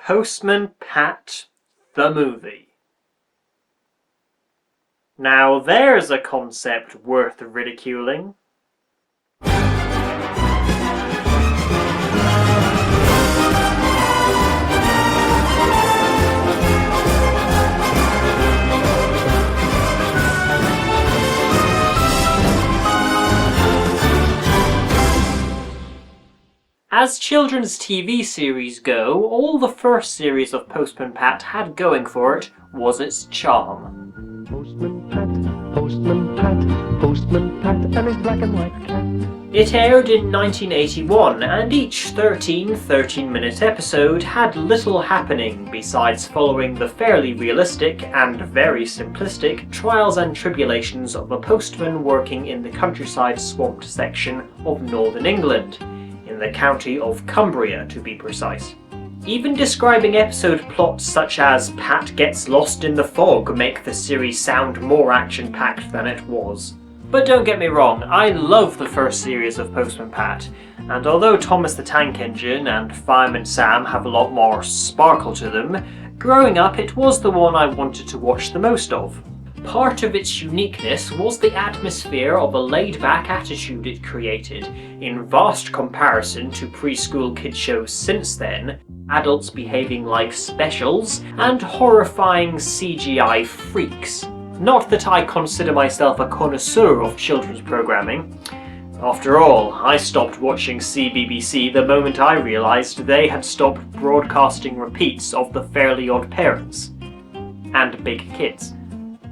Postman Pat, the movie. Now there's a concept worth ridiculing. As children's TV series go, all the first series of Postman Pat had going for it was its charm. Postman Pat, Postman Pat, Postman Pat, and his black and white cat. It aired in 1981, and each 13-minute episode had little happening besides following the fairly realistic and very simplistic trials and tribulations of a postman working in the countryside swamped section of northern England, in the county of Cumbria to be precise. Even describing episode plots such as Pat gets lost in the fog make the series sound more action-packed than it was. But don't get me wrong, I love the first series of Postman Pat, and although Thomas the Tank Engine and Fireman Sam have a lot more sparkle to them, growing up it was the one I wanted to watch the most of. Part of its uniqueness was the atmosphere of a laid-back attitude it created, in vast comparison to preschool kid shows since then, adults behaving like specials, and horrifying CGI freaks. Not that I consider myself a connoisseur of children's programming. After all, I stopped watching CBBC the moment I realised they had stopped broadcasting repeats of The Fairly Odd Parents and Big Kids.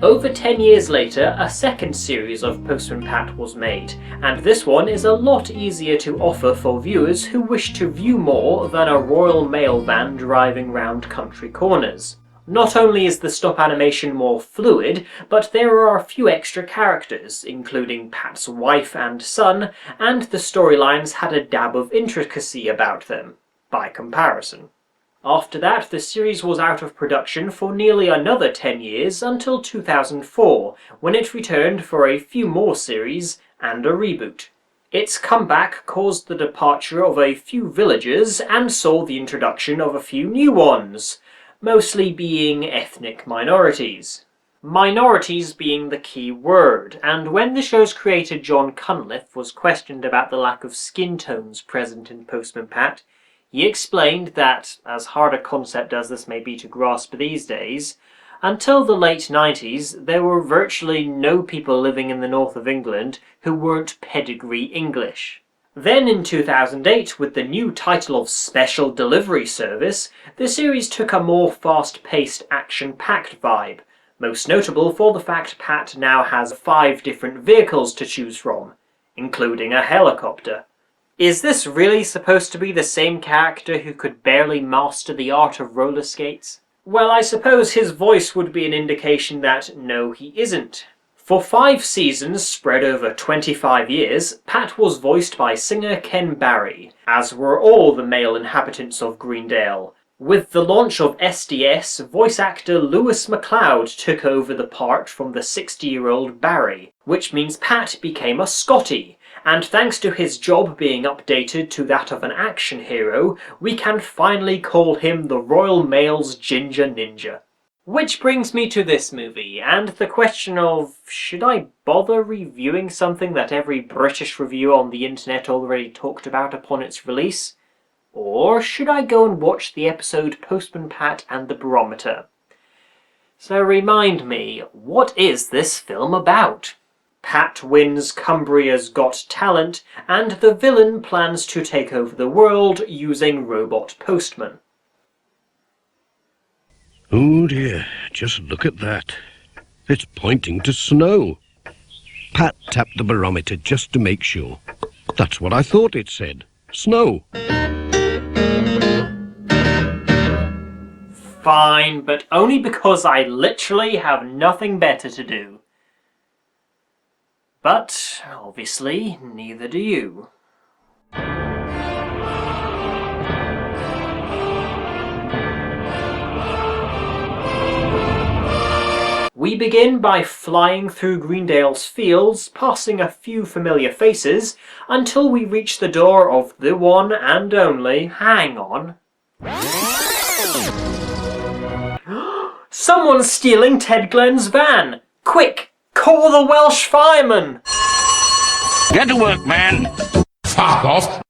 Over 10 years later, a second series of Postman Pat was made, and this one is a lot easier to offer for viewers who wish to view more than a Royal Mail van driving round country corners. Not only is the stop animation more fluid, but there are a few extra characters, including Pat's wife and son, and the storylines had a dab of intricacy about them, by comparison. After that, the series was out of production for nearly another 10 years until 2004, when it returned for a few more series and a reboot. Its comeback caused the departure of a few villagers and saw the introduction of a few new ones, mostly being ethnic minorities. Minorities being the key word, and when the show's creator John Cunliffe was questioned about the lack of skin tones present in Postman Pat, he explained that, as hard a concept as this may be to grasp these days, until the late 90s there were virtually no people living in the north of England who weren't pedigree English. Then in 2008, with the new title of Special Delivery Service, the series took a more fast-paced, action-packed vibe, most notable for the fact Pat now has 5 different vehicles to choose from, including a helicopter. Is this really supposed to be the same character who could barely master the art of roller skates? Well, I suppose his voice would be an indication that no, he isn't. For 5 seasons spread over 25 years, Pat was voiced by singer Ken Barry, as were all the male inhabitants of Greendale. With the launch of SDS, voice actor Lewis MacLeod took over the part from the 60-year-old Barry, which means Pat became a Scottie, and thanks to his job being updated to that of an action hero, we can finally call him the Royal Mail's Ginger Ninja. Which brings me to this movie, and the question of, should I bother reviewing something that every British reviewer on the internet already talked about upon its release? Or should I go and watch the episode Postman Pat and the Barometer? So remind me, what is this film about? Pat wins Cumbria's Got Talent, and the villain plans to take over the world using robot postmen. Oh dear, just look at that. It's pointing to snow. Pat tapped the barometer just to make sure. That's what I thought it said. Snow. Fine, but only because I literally have nothing better to do. But, obviously, neither do you. We begin by flying through Greendale's fields, passing a few familiar faces, until we reach the door of the one and only... Hang on. Someone's stealing Ted Glenn's van! Quick! Call the Welsh fireman! Get to work, man! Fuck off!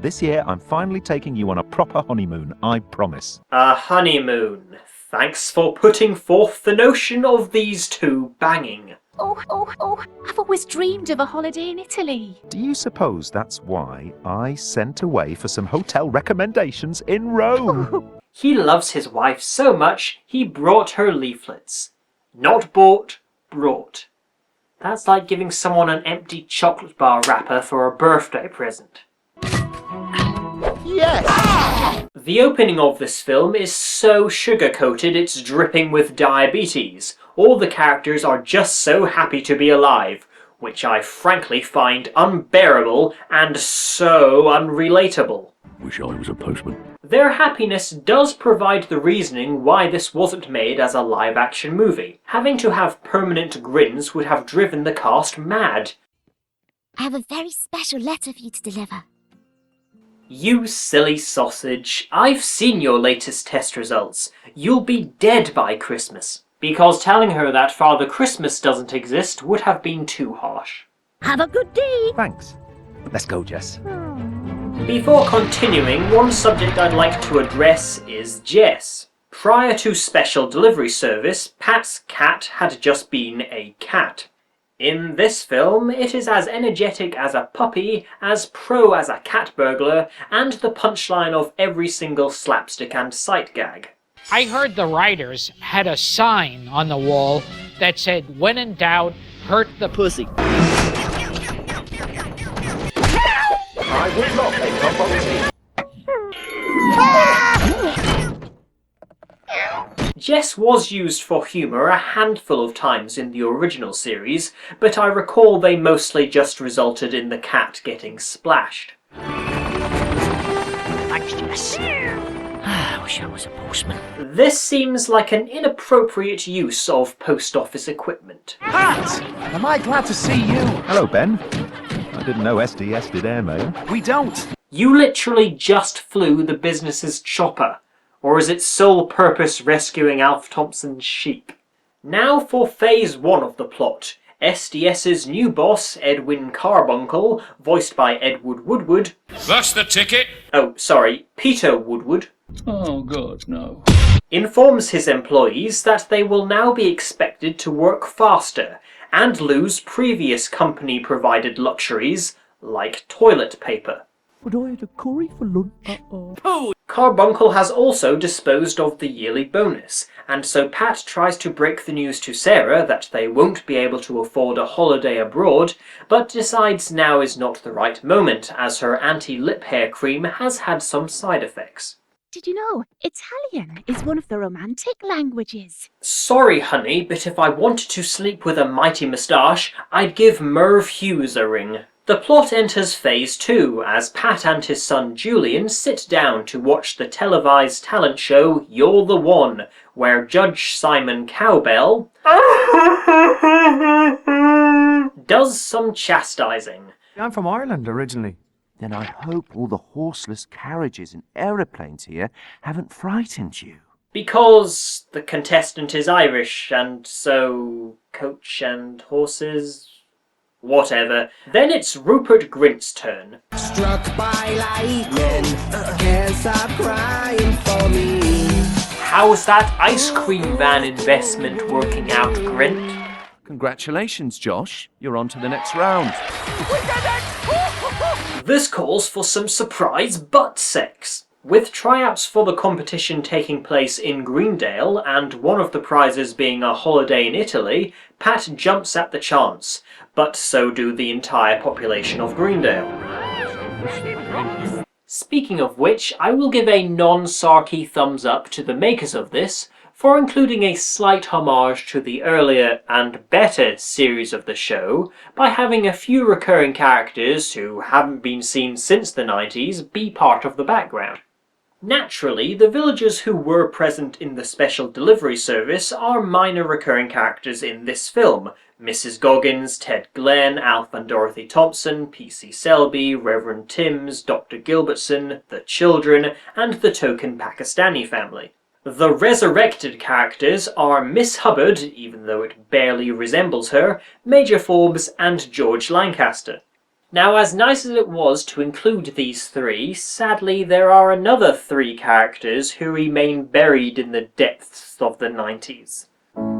This year, I'm finally taking you on a proper honeymoon, I promise. A honeymoon. Thanks for putting forth the notion of these two banging. Oh, I've always dreamed of a holiday in Italy. Do you suppose that's why I sent away for some hotel recommendations in Rome? He loves his wife so much, he brought her leaflets. Not bought, brought. That's like giving someone an empty chocolate bar wrapper for a birthday present. Yes! The opening of this film is so sugar-coated it's dripping with diabetes. All the characters are just so happy to be alive, which I frankly find unbearable and so unrelatable. Wish I was a postman. Their happiness does provide the reasoning why this wasn't made as a live-action movie. Having to have permanent grins would have driven the cast mad. I have a very special letter for you to deliver. You silly sausage, I've seen your latest test results. You'll be dead by Christmas. Because telling her that Father Christmas doesn't exist would have been too harsh. Have a good day. Thanks. Let's go, Jess. Before continuing, one subject I'd like to address is Jess. Prior to special delivery service, Pat's cat had just been a cat. In this film, it is as energetic as a puppy, as pro as a cat burglar, and the punchline of every single slapstick and sight gag. I heard the writers had a sign on the wall that said, "When in doubt, hurt the pussy." I will not make up on tea. Jess was used for humour a handful of times in the original series, but I recall they mostly just resulted in the cat getting splashed. Thanks, Jess. I wish I was a postman. This seems like an inappropriate use of post office equipment. Pat! Am I glad to see you? Hello, Ben. I didn't know SDS did airmail. We don't. You literally just flew the business's chopper. Or is its sole purpose rescuing Alf Thompson's sheep? Now for phase 1 of the plot. SDS's new boss, Edwin Carbuncle, voiced by Edward Woodward. That's the ticket! Oh, sorry, Peter Woodward. Oh, God, no. Informs his employees that they will now be expected to work faster and lose previous company-provided luxuries like toilet paper. But I had a curry for lunch. Carbuncle has also disposed of the yearly bonus, and so Pat tries to break the news to Sarah that they won't be able to afford a holiday abroad, but decides now is not the right moment as her anti-lip hair cream has had some side effects. Did you know Italian is one of the romantic languages? Sorry, honey, but if I wanted to sleep with a mighty moustache, I'd give Merv Hughes a ring. The plot enters phase 2 as Pat and his son Julian sit down to watch the televised talent show You're the One, where Judge Simon Cowbell does some chastising. I'm from Ireland originally. Then I hope all the horseless carriages and aeroplanes here haven't frightened you. Because the contestant is Irish, and so coach and horses... whatever. Then it's Rupert Grint's turn. Struck by lightning, can't stop crying for me. How's that ice cream van investment working out, Grint? Congratulations, Josh. You're on to the next round. This calls for some surprise butt sex. With tryouts for the competition taking place in Greendale and one of the prizes being a holiday in Italy, Pat jumps at the chance, but so do the entire population of Greendale. Speaking of which, I will give a non-sarky thumbs up to the makers of this for including a slight homage to the earlier and better series of the show by having a few recurring characters who haven't been seen since the 90s be part of the background. Naturally, the villagers who were present in the special delivery service are minor recurring characters in this film. Mrs. Goggins, Ted Glenn, Alf and Dorothy Thompson, P.C. Selby, Reverend Timms, Dr. Gilbertson, the children, and the token Pakistani family. The resurrected characters are Miss Hubbard, even though it barely resembles her, Major Forbes, and George Lancaster. Now, as nice as it was to include these three, sadly there are another three characters who remain buried in the depths of the 90s.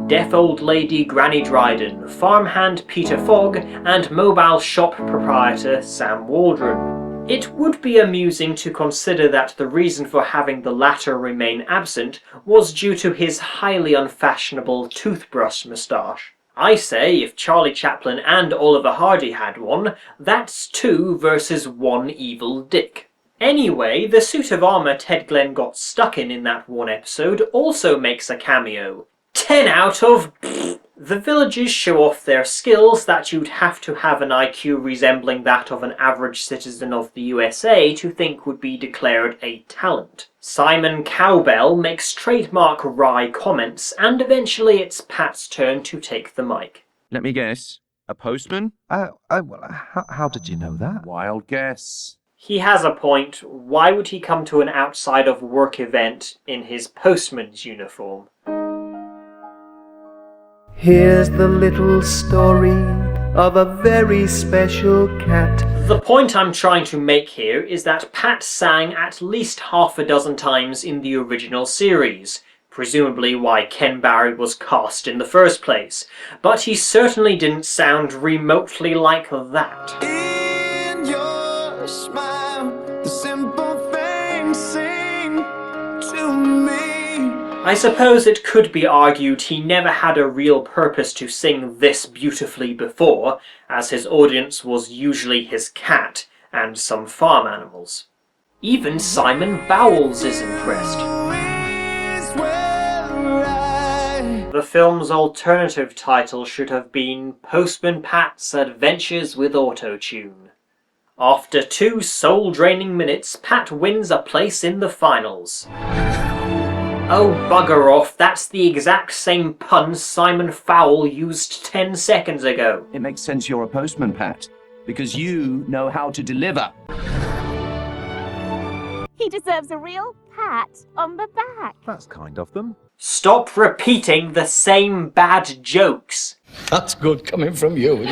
Deaf old lady Granny Dryden, farmhand Peter Fogg, and mobile shop proprietor Sam Waldron. It would be amusing to consider that the reason for having the latter remain absent was due to his highly unfashionable toothbrush moustache. I say, if Charlie Chaplin and Oliver Hardy had one, that's 2 versus 1 evil dick. Anyway, the suit of armour Ted Glenn got stuck in that one episode also makes a cameo. 10 out of... The villagers show off their skills that you'd have to have an IQ resembling that of an average citizen of the USA to think would be declared a talent. Simon Cowbell makes trademark wry comments, and eventually it's Pat's turn to take the mic. Let me guess. A postman? Well, how did you know that? Wild guess. He has a point. Why would he come to an outside of work event in his postman's uniform? Here's the little story of a very special cat. The point I'm trying to make here is that Pat sang at least half a dozen times in the original series, presumably why Ken Barry was cast in the first place, but he certainly didn't sound remotely like that. In your smile, the simple things sing to me. I suppose it could be argued he never had a real purpose to sing this beautifully before, as his audience was usually his cat and some farm animals. Even Simon Bowles is impressed. The film's alternative title should have been Postman Pat's Adventures with Autotune. After 2 soul-draining minutes, Pat wins a place in the finals. Oh, bugger off, that's the exact same pun Simon Fowle used 10 seconds ago. It makes sense you're a postman, Pat, because you know how to deliver. He deserves a real pat on the back. That's kind of them. Stop repeating the same bad jokes. That's good coming from you.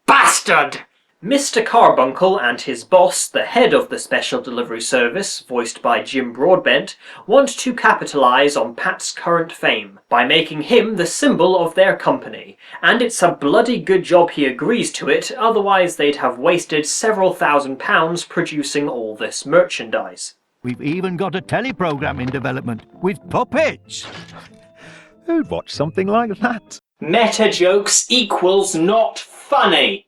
Bastard! Mr. Carbuncle and his boss, the head of the Special Delivery Service, voiced by Jim Broadbent, want to capitalise on Pat's current fame by making him the symbol of their company, and it's a bloody good job he agrees to it, otherwise they'd have wasted several £1,000s producing all this merchandise. We've even got a teleprogram in development with puppets. Who'd watch something like that? Meta jokes equals not funny!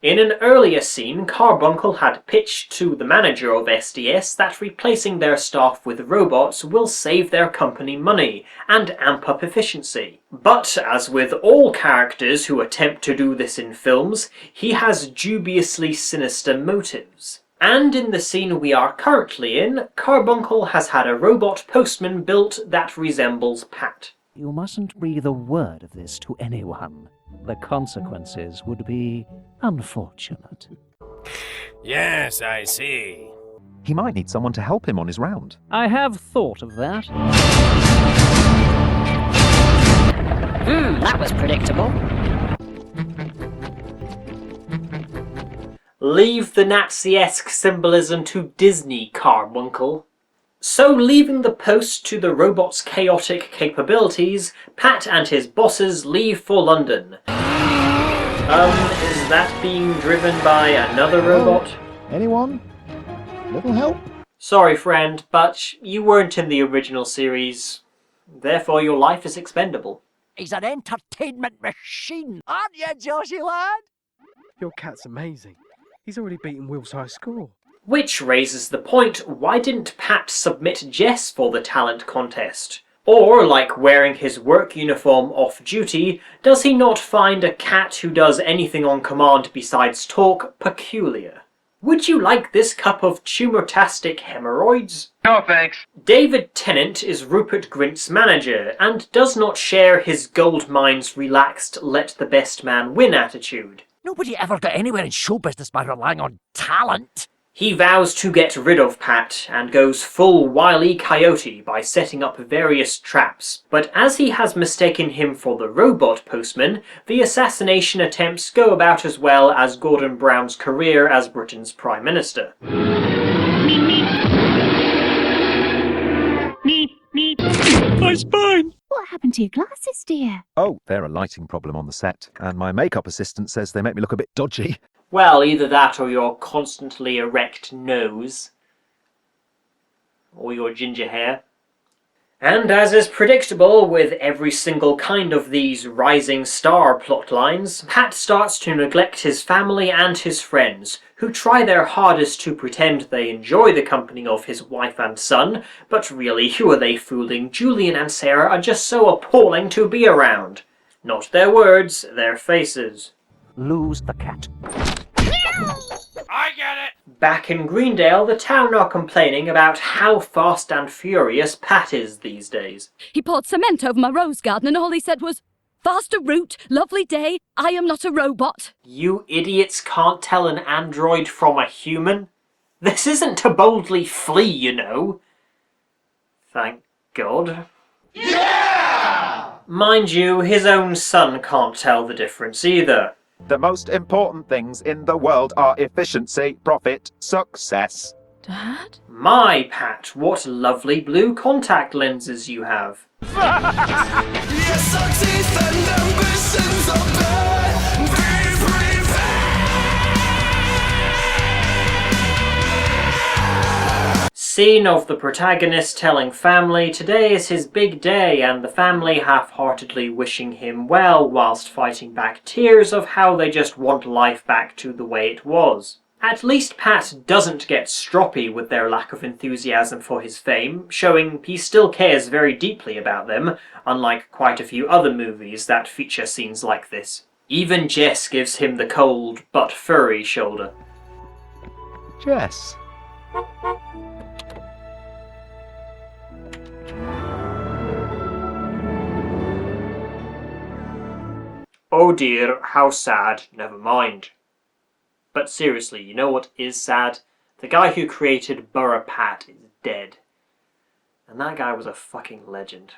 In an earlier scene, Carbuncle had pitched to the manager of SDS that replacing their staff with robots will save their company money and amp up efficiency. But, as with all characters who attempt to do this in films, he has dubiously sinister motives. And in the scene we are currently in, Carbuncle has had a robot postman built that resembles Pat. You mustn't breathe a word of this to anyone. The consequences would be unfortunate. Yes, I see. He might need someone to help him on his round. I have thought of that. That was predictable. Leave the Nazi-esque symbolism to Disney, Carbuncle. So, leaving the post to the robot's chaotic capabilities, Pat and his bosses leave for London. Is that being driven by another robot? Anyone? Little help? Sorry, friend, but you weren't in the original series. Therefore, your life is expendable. He's an entertainment machine, aren't you, Joshy lad? Your cat's amazing. He's already beaten Will's high score. Which raises the point, why didn't Pat submit Jess for the talent contest? Or, like wearing his work uniform off-duty, does he not find a cat who does anything on command besides talk peculiar? Would you like this cup of tumortastic hemorrhoids? No, thanks. David Tennant is Rupert Grint's manager and does not share his gold mine's relaxed let the best man win attitude. Nobody ever got anywhere in show business by relying on talent. He vows to get rid of Pat and goes full Wile E. Coyote by setting up various traps, but as he has mistaken him for the robot postman, the assassination attempts go about as well as Gordon Brown's career as Britain's Prime Minister. My spine! What happened to your glasses, dear? Oh, they're a lighting problem on the set, and my makeup assistant says they make me look a bit dodgy. Well, either that or your constantly erect nose. Or your ginger hair. And as is predictable with every single kind of these rising star plotlines, Pat starts to neglect his family and his friends, who try their hardest to pretend they enjoy the company of his wife and son, but really, who are they fooling? Julian and Sarah are just so appalling to be around. Not their words, their faces. Lose the cat. I get it! Back in Greendale, the town are complaining about how fast and furious Pat is these days. He poured cement over my rose garden and all he said was, "Faster route, lovely day, I am not a robot." You idiots can't tell an android from a human? This isn't to boldly flee, you know. Thank God. Yeah! Mind you, his own son can't tell the difference either. The most important things in the world are efficiency, profit, success. Dad? My Pat, what lovely blue contact lenses you have. Yes, our teeth and ambitions are bad. Be prepared. Scene of the protagonist telling family today is his big day and the family half-heartedly wishing him well whilst fighting back tears of how they just want life back to the way it was. At least Pat doesn't get stroppy with their lack of enthusiasm for his fame, showing he still cares very deeply about them, unlike quite a few other movies that feature scenes like this. Even Jess gives him the cold but furry shoulder. Jess. Oh dear, how sad, never mind. But seriously, you know what is sad? The guy who created Burra Pat is dead. And that guy was a fucking legend.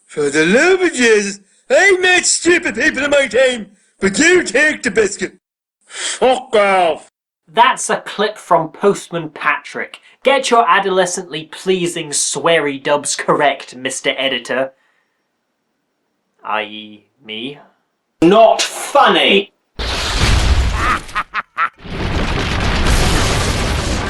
For the love of Jesus, I met stupid people in my time, but you take the biscuit. Fuck off. That's a clip from Postman Patrick. Get your adolescently pleasing sweary dubs correct, Mr. Editor. I.e. me. Not funny!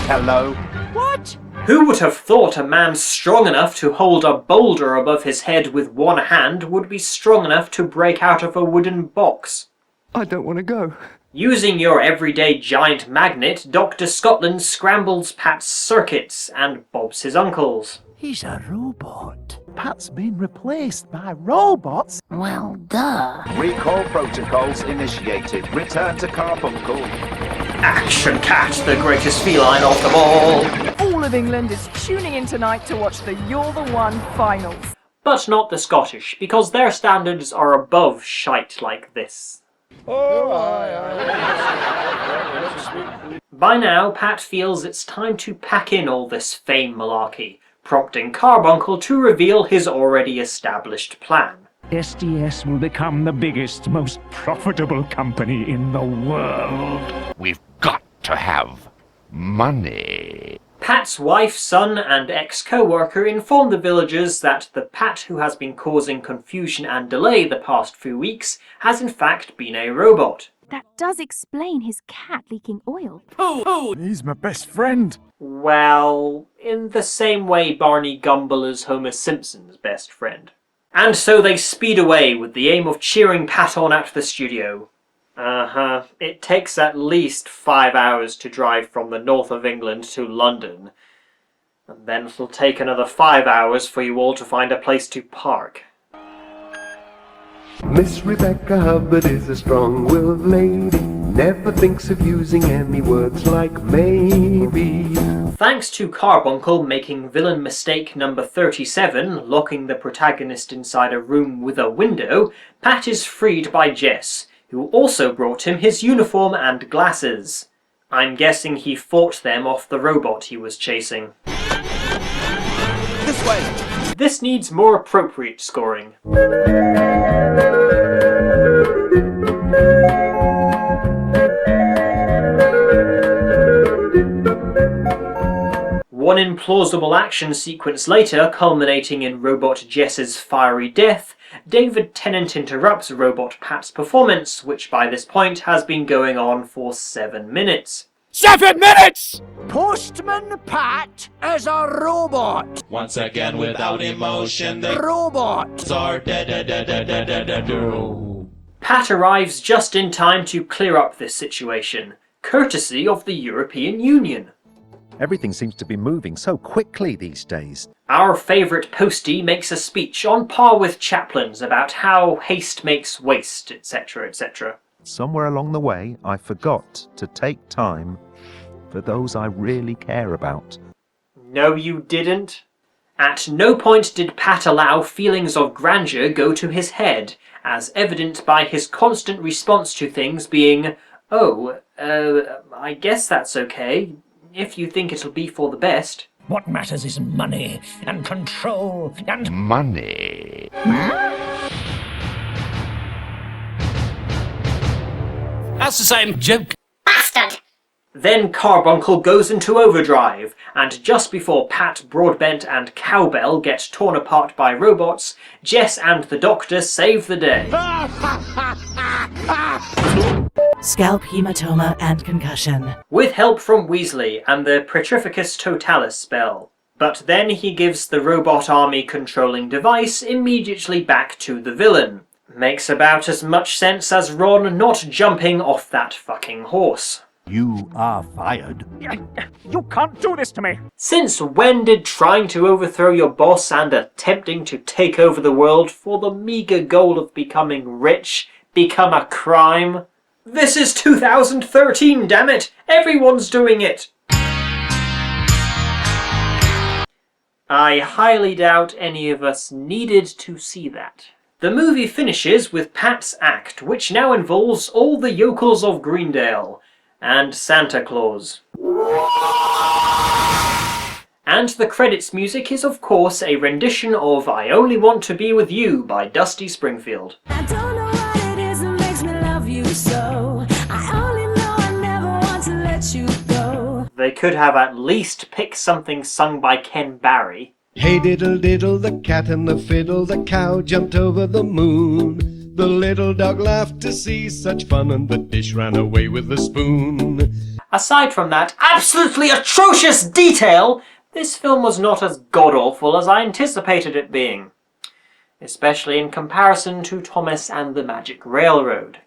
Hello. What? Who would have thought a man strong enough to hold a boulder above his head with one hand would be strong enough to break out of a wooden box? I don't want to go. Using your everyday giant magnet, Dr. Scotland scrambles Pat's circuits and bobs his uncles. He's a robot. Pat's been replaced by robots? Well, duh. Recall protocols initiated. Return to Carbuncle. Action Cat, the greatest feline of them all! All of England is tuning in tonight to watch the You're the One finals. But not the Scottish, because their standards are above shite like this. By now, Pat feels it's time to pack in all this fame malarkey, prompting Carbuncle to reveal his already established plan. SDS will become the biggest, most profitable company in the world. We've got to have money. Pat's wife, son and ex-co-worker inform the villagers that the Pat who has been causing confusion and delay the past few weeks has in fact been a robot. That does explain his cat leaking oil. He's my best friend. Well, in the same way Barney Gumble is Homer Simpson's best friend. And so they speed away with the aim of cheering Pat on at the studio. It takes at least 5 hours to drive from the north of England to London. And then it'll take another 5 hours for you all to find a place to park. Miss Rebecca Hubbard is a strong-willed lady. never thinks of using any words like maybe. Thanks to Carbuncle making villain mistake number 37, locking the protagonist inside a room with a window, Pat is freed by Jess, who also brought him his uniform and glasses. I'm guessing he fought them off the robot he was chasing. This way! This needs more appropriate scoring. One implausible action sequence later, culminating in Robot Jess's fiery death, David Tennant interrupts Robot Pat's performance, which by this point has been going on for 7 minutes. 7 minutes! Postman Pat as a robot. Once again, without emotion, the robots are dead. Pat arrives just in time to clear up this situation, courtesy of the European Union. Everything seems to be moving so quickly these days. Our favourite postie makes a speech on par with Chaplin's about how haste makes waste, etc., etc. Somewhere along the way, I forgot to take time for those I really care about. No, you didn't. At no point did Pat allow feelings of grandeur go to his head, as evident by his constant response to things being, I guess that's okay, if you think it'll be for the best. What matters is money and control and Money. That's the same joke. Bastard! Then Carbuncle goes into overdrive, and just before Pat, Broadbent and Cowbell get torn apart by robots, Jess and the Doctor save the day. Scalp hematoma and concussion. With help from Weasley and the Petrificus Totalis spell. But then he gives the robot army controlling device immediately back to the villain. Makes about as much sense as Ron not jumping off that fucking horse. You are fired. You can't do this to me! Since when did trying to overthrow your boss and attempting to take over the world for the meagre goal of becoming rich become a crime? This is 2013, damn it! Everyone's doing it! I highly doubt any of us needed to see that. The movie finishes with Pat's act, which now involves all the yokels of Greendale and Santa Claus. And the credits music is of course a rendition of I Only Want to Be With You by Dusty Springfield. I don't know what it is that makes me love you so. I only know I never want to let you go. They could have at least picked something sung by Ken Barry. Hey diddle diddle, the cat and the fiddle, the cow jumped over the moon. The little dog laughed to see such fun, and the dish ran away with the spoon. Aside from that absolutely atrocious detail, this film was not as god-awful as I anticipated it being. Especially in comparison to Thomas and the Magic Railroad.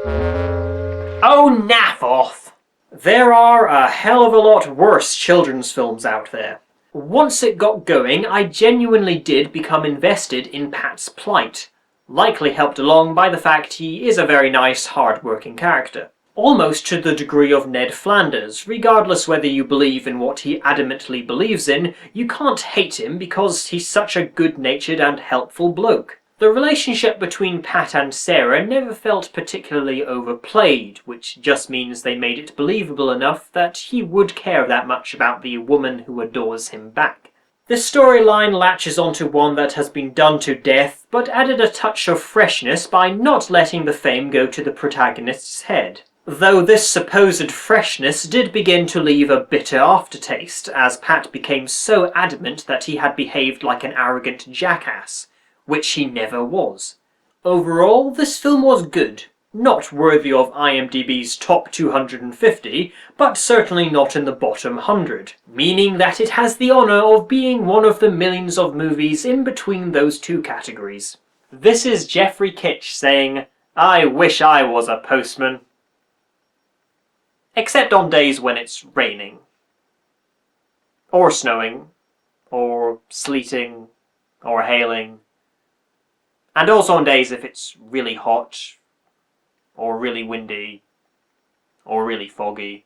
Oh, naff off! There are a hell of a lot worse children's films out there. Once it got going, I genuinely did become invested in Pat's plight, likely helped along by the fact he is a very nice, hard-working character. Almost to the degree of Ned Flanders. Regardless whether you believe in what he adamantly believes in, you can't hate him because he's such a good-natured and helpful bloke. The relationship between Pat and Sarah never felt particularly overplayed, which just means they made it believable enough that he would care that much about the woman who adores him back. The storyline latches onto one that has been done to death, but added a touch of freshness by not letting the fame go to the protagonist's head. Though this supposed freshness did begin to leave a bitter aftertaste, as Pat became so adamant that he had behaved like an arrogant jackass, which he never was. Overall, this film was good. Not worthy of IMDb's top 250, but certainly not in the bottom 100, meaning that it has the honour of being one of the millions of movies in between those two categories. This is Jeffrey Kitsch saying, I wish I was a postman. Except on days when it's raining. Or snowing. Or sleeting. Or hailing. And also on days if it's really hot. or really windy, or really foggy.